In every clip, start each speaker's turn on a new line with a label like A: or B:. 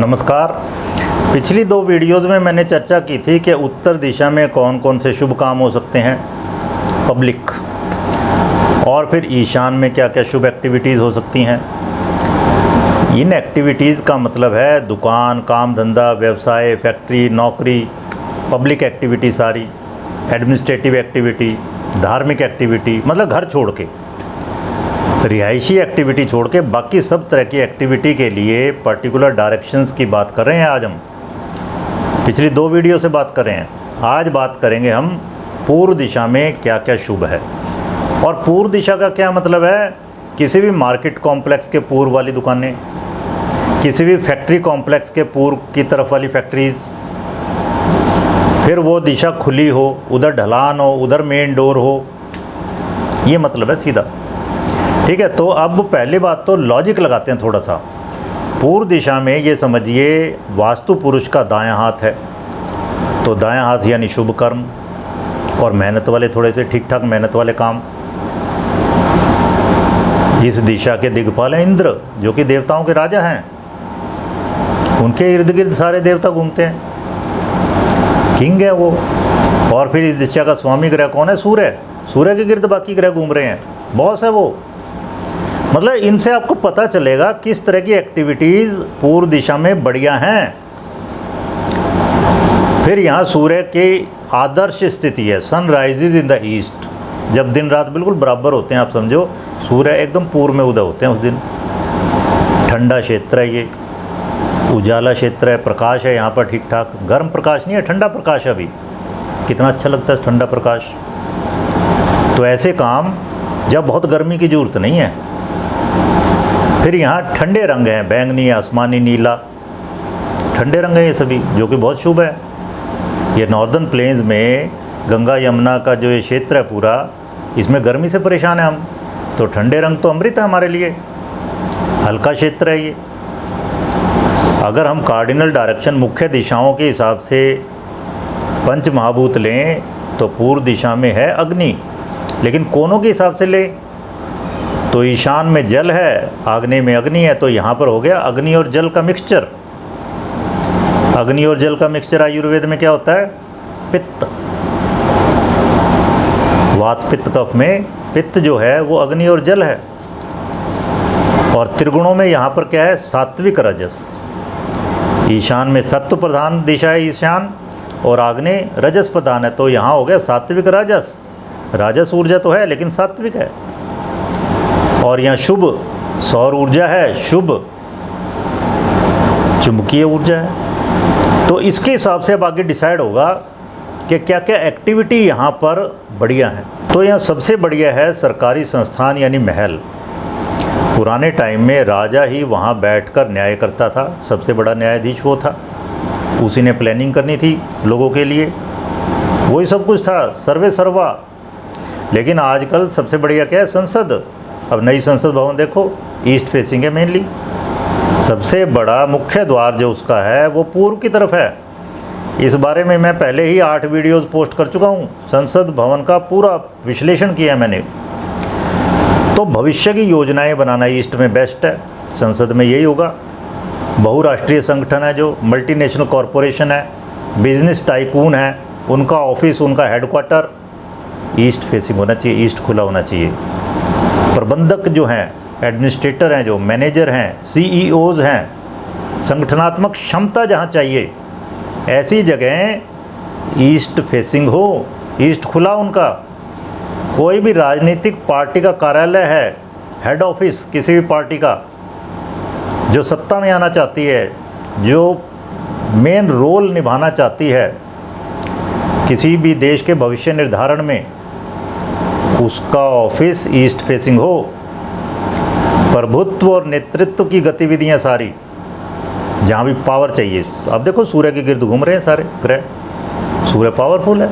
A: नमस्कार। पिछली दो वीडियोज़ में मैंने चर्चा की थी कि उत्तर दिशा में कौन कौन से शुभ काम हो सकते हैं पब्लिक, और फिर ईशान में क्या क्या शुभ एक्टिविटीज़ हो सकती हैं। इन एक्टिविटीज़ का मतलब है दुकान, काम धंधा, व्यवसाय, फैक्ट्री, नौकरी, पब्लिक एक्टिविटी सारी, एडमिनिस्ट्रेटिव एक्टिविटी, धार्मिक एक्टिविटी, मतलब घर छोड़ के, रिहायशी एक्टिविटी छोड़ के बाकी सब तरह की एक्टिविटी के लिए पर्टिकुलर डायरेक्शंस की बात कर रहे हैं। आज हम पिछली दो वीडियो से बात कर रहे हैं, आज बात करेंगे हम पूर्व दिशा में क्या क्या शुभ है। और पूर्व दिशा का क्या मतलब है? किसी भी मार्केट कॉम्प्लेक्स के पूर्व वाली दुकानें, किसी भी फैक्ट्री कॉम्प्लेक्स के पूर्व की तरफ वाली फैक्ट्रीज़, फिर वो दिशा खुली हो, उधर ढलान हो, उधर मेन डोर हो, ये मतलब है सीधा। ठीक है, तो अब पहली बात तो लॉजिक लगाते हैं थोड़ा सा। पूर्व दिशा में ये समझिए वास्तु पुरुष का दायां हाथ है, तो दायां हाथ यानी शुभ कर्म और मेहनत वाले, थोड़े से ठीक ठाक मेहनत वाले काम। इस दिशा के दिग्पाल हैं इंद्र, जो कि देवताओं के राजा हैं। उनके इर्द गिर्द सारे देवता घूमते हैं, किंग है वो। और फिर इस दिशा का स्वामी ग्रह कौन है? सूर्य। सूर्य के गिर्द बाकी ग्रह घूम रहे हैं, बॉस है वो। मतलब इनसे आपको पता चलेगा किस तरह की एक्टिविटीज़ पूर्व दिशा में बढ़िया हैं। फिर यहाँ सूर्य की आदर्श स्थिति है, sun rises in the east. जब दिन रात बिल्कुल बराबर होते हैं, आप समझो सूर्य एकदम पूर्व में उदय होते हैं उस दिन। ठंडा क्षेत्र है ये, उजाला क्षेत्र है, प्रकाश है यहाँ पर ठीक ठाक, गर्म प्रकाश नहीं है, ठंडा प्रकाश है। अभी कितना अच्छा लगता है ठंडा प्रकाश। तो ऐसे काम जब बहुत गर्मी की ज़रूरत नहीं है। फिर यहाँ ठंडे रंग हैं, बैंगनी, आसमानी, नीला, ठंडे रंग हैं ये सभी, जो कि बहुत शुभ है। ये नॉर्दर्न प्लेन्स में गंगा यमुना का जो ये क्षेत्र है पूरा, इसमें गर्मी से परेशान है हम, तो ठंडे रंग तो अमृत है हमारे लिए, हल्का क्षेत्र है ये। अगर हम कार्डिनल डायरेक्शन मुख्य दिशाओं के हिसाब से पंच महाभूत लें तो पूर्व दिशा में है अग्नि, लेकिन कोनों के हिसाब से ले तो ईशान में जल है, आग्नेय में अग्नि है, तो यहाँ पर हो गया अग्नि और जल का मिक्सचर। अग्नि और जल का मिक्सचर आयुर्वेद में क्या होता है? पित्त। वात पित्त कफ में पित्त जो है वो अग्नि और जल है। और त्रिगुणों में यहाँ पर क्या है? सात्विक रजस। ईशान में सत्व प्रधान दिशा है ईशान, और आग्नेय रजस प्रधान है, तो यहाँ हो गया सात्विक राजस। राजस ऊर्जा तो है लेकिन सात्विक है। और यहाँ शुभ सौर ऊर्जा है, शुभ चुंबकीय ऊर्जा है। तो इसके हिसाब से अब आगे डिसाइड होगा कि क्या क्या एक्टिविटी यहाँ पर बढ़िया है। तो यहाँ सबसे बढ़िया है सरकारी संस्थान यानी महल। पुराने टाइम में राजा ही वहाँ बैठकर न्याय करता था, सबसे बड़ा न्यायाधीश वो था, उसी ने प्लानिंग करनी थी लोगों के लिए, वही सब कुछ था, सर्वे सर्वा। लेकिन आजकल सबसे बढ़िया क्या है? संसद। अब नई संसद भवन देखो, ईस्ट फेसिंग है मेनली। सबसे बड़ा मुख्य द्वार जो उसका है वो पूर्व की तरफ है। इस बारे में मैं पहले ही 8 वीडियोज़ पोस्ट कर चुका हूँ, संसद भवन का पूरा विश्लेषण किया मैंने। तो भविष्य की योजनाएं बनाना ईस्ट में बेस्ट है, संसद में यही होगा। बहुराष्ट्रीय संगठन है, जो मल्टीनेशनल कॉरपोरेशन है, बिजनेस टाइकून है, उनका ऑफिस, उनका हेडक्वार्टर ईस्ट फेसिंग होना चाहिए, ईस्ट खुला होना चाहिए। प्रबंधक जो हैं, एडमिनिस्ट्रेटर हैं, जो मैनेजर हैं, सीईओज़ हैं, संगठनात्मक क्षमता जहाँ चाहिए, ऐसी जगह ईस्ट फेसिंग हो, ईस्ट खुला उनका। कोई भी राजनीतिक पार्टी का कार्यालय है, हेड ऑफिस किसी भी पार्टी का, जो सत्ता में आना चाहती है, जो मेन रोल निभाना चाहती है किसी भी देश के भविष्य निर्धारण में, उसका ऑफिस ईस्ट फेसिंग हो। प्रभुत्व और नेतृत्व की गतिविधियां सारी, जहाँ भी पावर चाहिए। अब देखो सूर्य के गिर्द घूम रहे हैं सारे ग्रह, सूर्य पावरफुल है,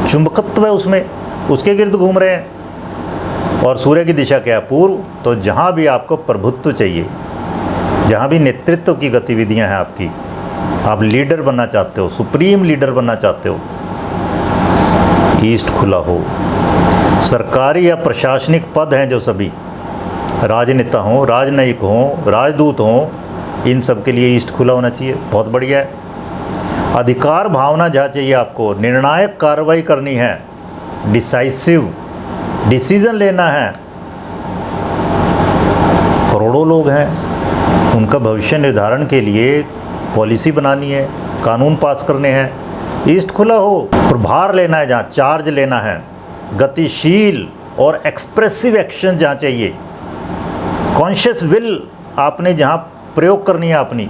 A: चुंबकत्व है उसमें, उसके गिर्द घूम रहे हैं। और सूर्य की दिशा क्या है? पूर्व। तो जहाँ भी आपको प्रभुत्व चाहिए, जहाँ भी नेतृत्व की गतिविधियाँ हैं आपकी, आप लीडर बनना चाहते हो, सुप्रीम लीडर बनना चाहते हो, ईस्ट खुला हो। सरकारी या प्रशासनिक पद हैं जो सभी, राजनेता हों, राजनयिक हों, राजदूत हों, इन सब के लिए ईस्ट खुला होना चाहिए, बहुत बढ़िया है। अधिकार भावना जहाँ चाहिए आपको, निर्णायक कार्रवाई करनी है, डिसाइसिव डिसीजन लेना है। करोड़ों लोग हैं, उनका भविष्य निर्धारण के लिए पॉलिसी बनानी है, कानून पास करने हैं, ईस्ट खुला हो। प्रभार लेना है जहाँ, चार्ज लेना है, गतिशील और एक्सप्रेसिव एक्शन जहाँ चाहिए, कॉन्शियस विल आपने जहाँ प्रयोग करनी है अपनी,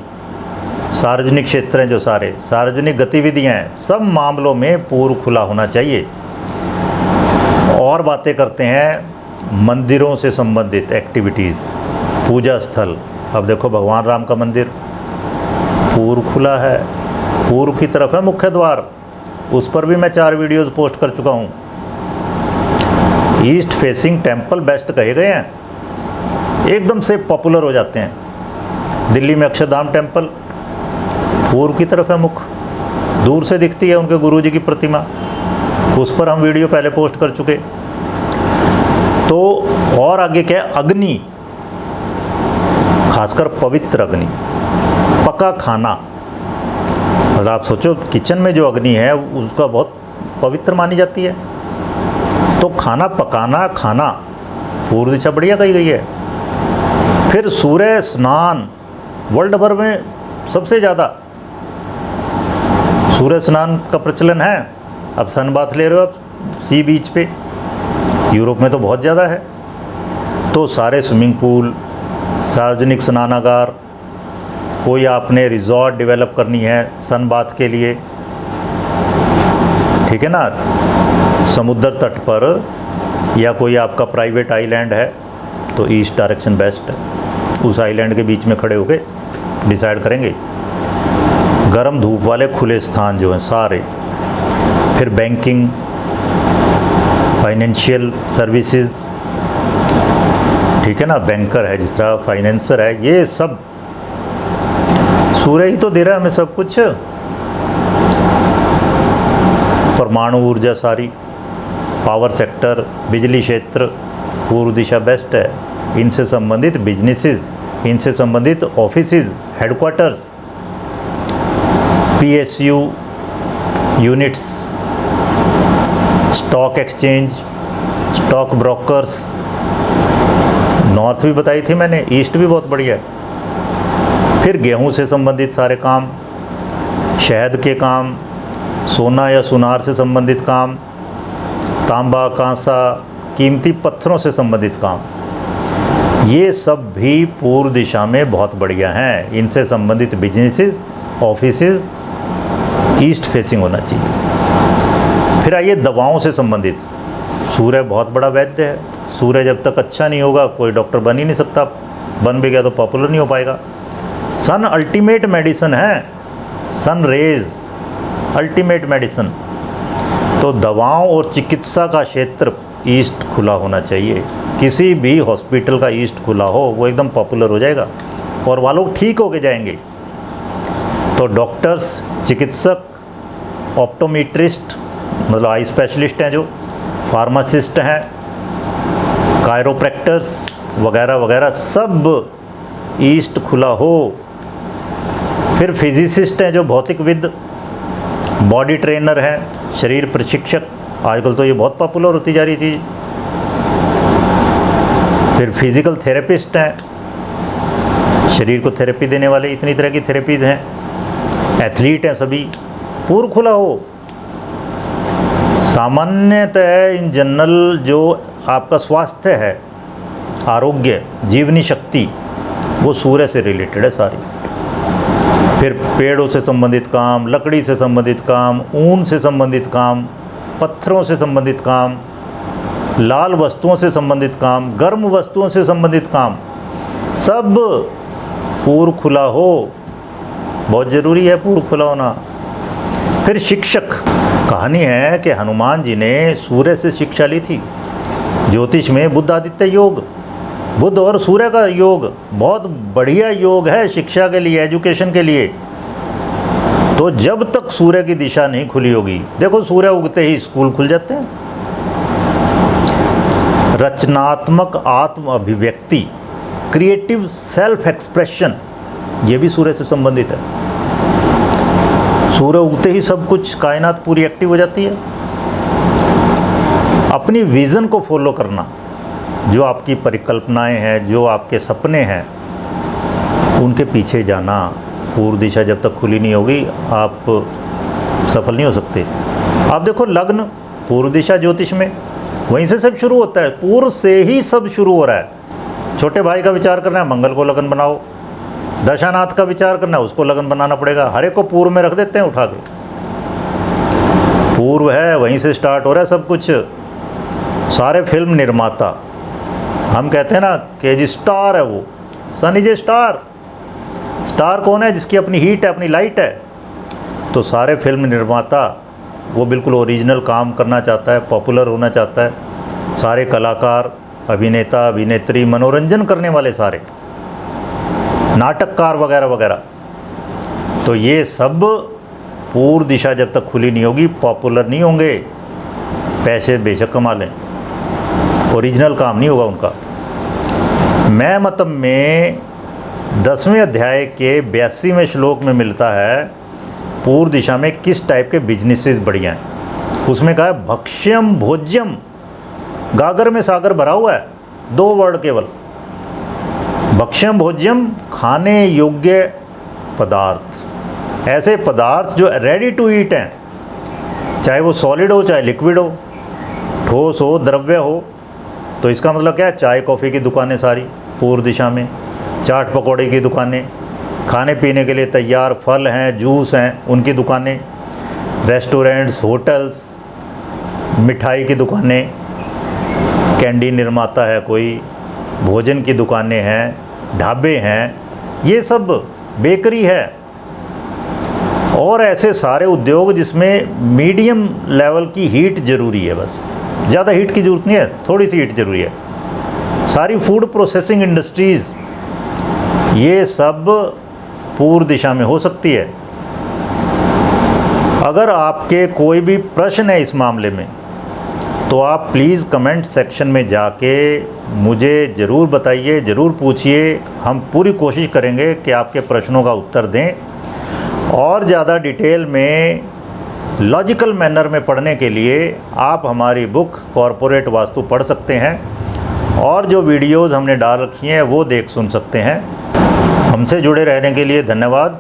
A: सार्वजनिक क्षेत्र हैं जो सारे सार्वजनिक गतिविधियाँ हैं, सब मामलों में पूर्व खुला होना चाहिए। और बातें करते हैं मंदिरों से संबंधित एक्टिविटीज़, पूजा स्थल। अब देखो भगवान राम का मंदिर पूर्व खुला है, पूर्व की तरफ है मुख्य द्वार, उस पर भी मैं 4 वीडियोज़ पोस्ट कर चुका हूँ। ईस्ट फेसिंग टेम्पल बेस्ट कहे गए हैं, एकदम से पॉपुलर हो जाते हैं। दिल्ली में अक्षरधाम टेम्पल पूर्व की तरफ है मुख, दूर से दिखती है उनके गुरुजी की प्रतिमा, उस पर हम वीडियो पहले पोस्ट कर चुके। तो और आगे क्या है, अग्नि, खासकर पवित्र अग्नि, पका खाना। मतलब आप सोचो किचन में जो अग्नि है उसका बहुत पवित्र मानी जाती है, तो खाना पकाना, खाना पूर्व दिशा बढ़िया कही गई है। फिर सूर्य स्नान, वर्ल्ड भर में सबसे ज़्यादा सूर्य स्नान का प्रचलन है। अब सन बाथ ले रहे हो आप सी बीच पे, यूरोप में तो बहुत ज़्यादा है। तो सारे स्विमिंग पूल, सार्वजनिक स्नानागार, कोई आपने रिजॉर्ट डेवलप करनी है सन बाथ के लिए, ठीक है ना, समुद्र तट पर, या कोई आपका प्राइवेट आइलैंड है, तो ईस्ट डायरेक्शन बेस्ट है। उस आइलैंड के बीच में खड़े होके डिसाइड करेंगे। गर्म धूप वाले खुले स्थान जो हैं सारे, फिर बैंकिंग, फाइनेंशियल सर्विसेज, ठीक है ना, बैंकर है जिस तरह, फाइनेंसर है, ये सब सूर्य ही तो दे रहा है हमें सब कुछ। परमाणु ऊर्जा सारी, पावर सेक्टर, बिजली क्षेत्र, पूर्व दिशा बेस्ट है। इनसे संबंधित बिजनेसेस, इनसे संबंधित offices, headquarters, PSU units, stock exchange, stock brokers, north भी बताई थी मैंने, ईस्ट भी बहुत बढ़िया है। फिर गेहूं से संबंधित सारे काम, शहद के काम, सोना या सुनार से संबंधित काम, तांबा, कांसा, कीमती पत्थरों से संबंधित काम, ये सब भी पूर्व दिशा में बहुत बढ़िया हैं। इनसे संबंधित बिजनेसेस, ऑफिसेज ईस्ट फेसिंग होना चाहिए। फिर आइए दवाओं से संबंधित, सूर्य बहुत बड़ा वैद्य है। सूर्य जब तक अच्छा नहीं होगा कोई डॉक्टर बन ही नहीं सकता, बन भी गया तो पॉपुलर नहीं हो पाएगा। सन अल्टीमेट मेडिसिन है, सन रेज अल्टीमेट मेडिसिन। तो दवाओं और चिकित्सा का क्षेत्र ईस्ट खुला होना चाहिए। किसी भी हॉस्पिटल का ईस्ट खुला हो वो एकदम पॉपुलर हो जाएगा और वह लोग ठीक होके जाएंगे। तो डॉक्टर्स, चिकित्सक, ऑप्टोमेट्रिस्ट मतलब आई स्पेशलिस्ट हैं जो, फार्मासिस्ट हैं, कायरोप्रैक्टर्स वगैरह वगैरह, सब ईस्ट खुला हो। फिर फिजिसिस्ट हैं जो भौतिकविद, बॉडी ट्रेनर हैं, शरीर प्रशिक्षक, आजकल तो ये बहुत पॉपुलर होती जा रही चीज़। फिर फिजिकल थेरेपिस्ट हैं, शरीर को थेरेपी देने वाले, इतनी तरह की थेरेपीज़ हैं। एथलीट हैं सभी, पूर्व खुला हो। सामान्यतः इन जनरल जो आपका स्वास्थ्य है, आरोग्य, जीवनी शक्ति, वो सूर्य से रिलेटेड है सारी। फिर पेड़ों से संबंधित काम, लकड़ी से संबंधित काम, ऊन से संबंधित काम, पत्थरों से संबंधित काम, लाल वस्तुओं से संबंधित काम, गर्म वस्तुओं से संबंधित काम, सब पूर्व खुला हो। बहुत ज़रूरी है पूर्व खुला होना। फिर शिक्षक, कहानी है कि हनुमान जी ने सूर्य से शिक्षा ली थी। ज्योतिष में बुध आदित्य योग, बुध और सूर्य का योग बहुत बढ़िया योग है शिक्षा के लिए, एजुकेशन के लिए। तो जब तक सूर्य की दिशा नहीं खुली होगी, देखो सूर्य उगते ही स्कूल खुल जाते हैं। रचनात्मक आत्म अभिव्यक्ति, क्रिएटिव सेल्फ एक्सप्रेशन, ये भी सूर्य से संबंधित है। सूर्य उगते ही सब कुछ कायनात पूरी एक्टिव हो जाती है। अपनी विज़न को फॉलो करना, जो आपकी परिकल्पनाएं हैं, जो आपके सपने हैं, उनके पीछे जाना। पूर्व दिशा जब तक खुली नहीं होगी आप सफल नहीं हो सकते। आप देखो लग्न पूर्व दिशा ज्योतिष में, वहीं से सब शुरू होता है, पूर्व से ही सब शुरू हो रहा है। छोटे भाई का विचार करना है, मंगल को लगन बनाओ। दशानाथ का विचार करना है, उसको लगन बनाना पड़ेगा। हर एक को पूर्व में रख देते हैं उठा के। पूर्व है, वहीं से स्टार्ट हो रहा है सब कुछ। सारे फिल्म निर्माता, हम कहते हैं ना कि जी स्टार है वो, सन इज ए स्टार। स्टार कौन है? जिसकी अपनी हीट है, अपनी लाइट है। तो सारे फिल्म निर्माता वो बिल्कुल ओरिजिनल काम करना चाहता है, पॉपुलर होना चाहता है। सारे कलाकार, अभिनेता, अभिनेत्री, मनोरंजन करने वाले सारे नाटककार वगैरह वगैरह, तो ये सब पूर्व दिशा जब तक खुली नहीं होगी पॉपुलर नहीं होंगे। पैसे बेशक कमा लें, ओरिजिनल काम नहीं होगा उनका। मैं मतम में 10वें अध्याय के 82वें श्लोक में मिलता है पूर्व दिशा में किस टाइप के बिजनेसेस बढ़िया हैं। उसमें कहा है भक्ष्यम भोज्यम, गागर में सागर भरा हुआ है, 2 वर्ड केवल। भक्ष्यम भोज्यम, खाने योग्य पदार्थ, ऐसे पदार्थ जो रेडी टू ईट हैं, चाहे वो सॉलिड हो चाहे लिक्विड हो, ठोस हो द्रव्य हो। तो इसका मतलब क्या है? चाय कॉफ़ी की दुकानें सारी पूर्व दिशा में, चाट पकौड़े की दुकानें, खाने पीने के लिए तैयार फल हैं, जूस हैं, उनकी दुकानें, रेस्टोरेंट्स, होटल्स, मिठाई की दुकानें, कैंडी निर्माता है कोई, भोजन की दुकानें हैं, ढाबे हैं, ये सब बेकरी है। और ऐसे सारे उद्योग जिसमें मीडियम लेवल की हीट ज़रूरी है, बस ज़्यादा हीट की ज़रूरत नहीं है, थोड़ी सी हीट ज़रूरी है। सारी फूड प्रोसेसिंग इंडस्ट्रीज़, ये सब पूर्व दिशा में हो सकती है। अगर आपके कोई भी प्रश्न है इस मामले में तो आप प्लीज़ कमेंट सेक्शन में जाके मुझे ज़रूर बताइए, ज़रूर पूछिए। हम पूरी कोशिश करेंगे कि आपके प्रश्नों का उत्तर दें। और ज़्यादा डिटेल में लॉजिकल मैनर में पढ़ने के लिए आप हमारी बुक कॉरपोरेट वास्तु पढ़ सकते हैं, और जो वीडियोज़ हमने डाल रखी हैं वो देख सुन सकते हैं। हमसे जुड़े रहने के लिए धन्यवाद।